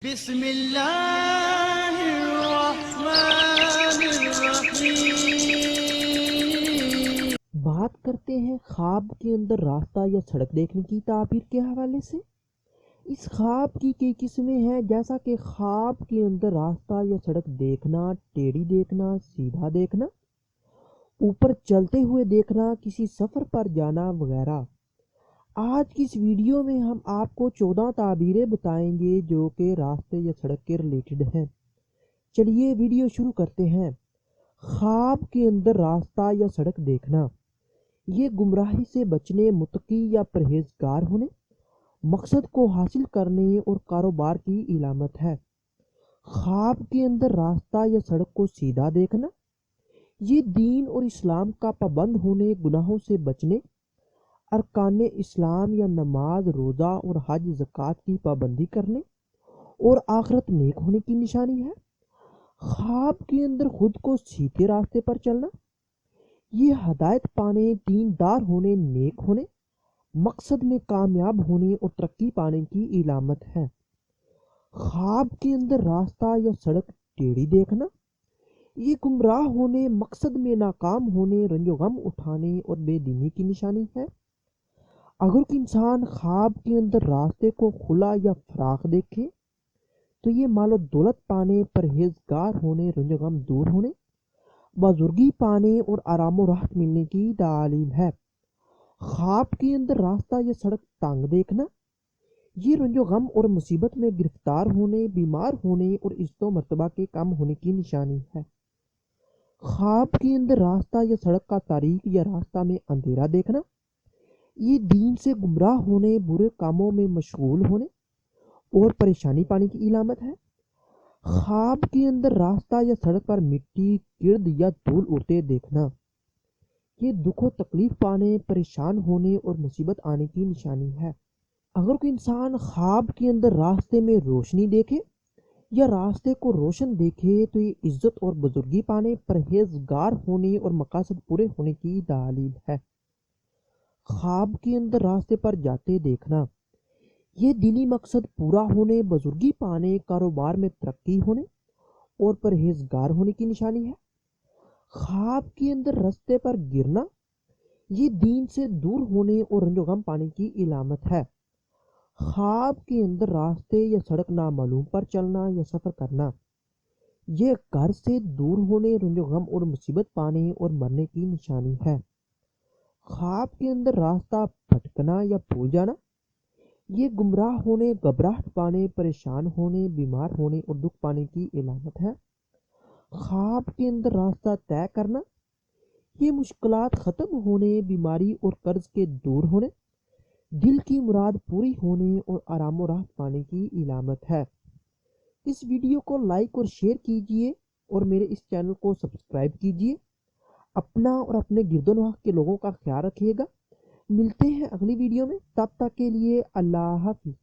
بسم اللہ الرحمن الرحیم۔ بات کرتے ہیں خواب کے اندر راستہ یا سڑک دیکھنے کی تعبیر کے حوالے سے۔ اس خواب کی کئی قسمیں ہیں، جیسا کہ خواب کے اندر راستہ یا سڑک دیکھنا، ٹیڑھی دیکھنا، سیدھا دیکھنا، اوپر چلتے ہوئے دیکھنا، کسی سفر پر جانا وغیرہ۔ آج کی اس ویڈیو میں ہم آپ کو 14 تعبیریں بتائیں گے جو کہ راستے یا سڑک کے ریلیٹڈ ہیں۔ چلیے ویڈیو شروع کرتے ہیں۔ خواب کے اندر راستہ یا سڑک دیکھنا، یہ گمراہی سے بچنے، متقی یا پرہیزگار ہونے، مقصد کو حاصل کرنے اور کاروبار کی علامت ہے۔ خواب کے اندر راستہ یا سڑک کو سیدھا دیکھنا، یہ دین اور اسلام کا پابند ہونے، گناہوں سے بچنے، ارکان اسلام یا نماز، روزہ اور حج زکوٰۃ کی پابندی کرنے اور آخرت نیک ہونے کی نشانی ہے۔ خواب کے اندر خود کو سیدھے راستے پر چلنا، یہ ہدایت پانے، دیندار ہونے، نیک ہونے، مقصد میں کامیاب ہونے اور ترقی پانے کی علامت ہے۔ خواب کے اندر راستہ یا سڑک ٹیڑھی دیکھنا، یہ گمراہ ہونے، مقصد میں ناکام ہونے، رنج و غم اٹھانے اور بے دینی کی نشانی ہے۔ اگر کوئی انسان خواب کے اندر راستے کو کھلا یا فراخ دیکھے تو یہ مال و دولت پانے، پرہیزگار ہونے، رنج و غم دور ہونے، بزرگی پانے اور آرام و راحت ملنے کی دلیل ہے۔ خواب کے اندر راستہ یا سڑک تنگ دیکھنا، یہ رنج و غم اور مصیبت میں گرفتار ہونے، بیمار ہونے اور عزت و مرتبہ کے کم ہونے کی نشانی ہے۔ خواب کے اندر راستہ یا سڑک کا تاریک یا راستہ میں اندھیرا دیکھنا، یہ دین سے گمراہ ہونے، برے کاموں میں مشغول ہونے اور پریشانی پانے کی علامت ہے۔ خواب کے اندر راستہ یا سڑک پر مٹی، گرد یا دھول اڑتے دیکھنا، یہ دکھ و تکلیف پانے، پریشان ہونے اور مصیبت آنے کی نشانی ہے۔ اگر کوئی انسان خواب کے اندر راستے میں روشنی دیکھے یا راستے کو روشن دیکھے تو یہ عزت اور بزرگی پانے، پرہیزگار ہونے اور مقاصد پورے ہونے کی دلیل ہے۔ خواب کے اندر راستے پر جاتے دیکھنا، یہ دینی مقصد پورا ہونے، بزرگی پانے، کاروبار میں ترقی ہونے اور پرہیزگار ہونے کی نشانی ہے۔ خواب کے اندر راستے پر گرنا، یہ دین سے دور ہونے اور رنج و غم پانے کی علامت ہے۔ خواب کے اندر راستے یا سڑک نامعلوم پر چلنا یا سفر کرنا، یہ گھر سے دور ہونے، رنج و غم اور مصیبت پانے اور مرنے کی نشانی ہے۔ خواب کے اندر راستہ بھٹکنا یا بھول جانا، یہ گمراہ ہونے، گھبراہٹ پانے، پریشان ہونے، بیمار ہونے اور دکھ پانے کی علامت ہے۔ خواب کے اندر راستہ طے کرنا، یہ مشکلات ختم ہونے، بیماری اور قرض کے دور ہونے، دل کی مراد پوری ہونے اور آرام و راحت پانے کی علامت ہے۔ اس ویڈیو کو لائک اور شیئر کیجیے اور میرے اس چینل کو سبسکرائب کیجیے۔ اپنا اور اپنے گرد و نواح کے لوگوں کا خیال رکھیے گا۔ ملتے ہیں اگلی ویڈیو میں، تب تک کے لیے اللہ حافظ۔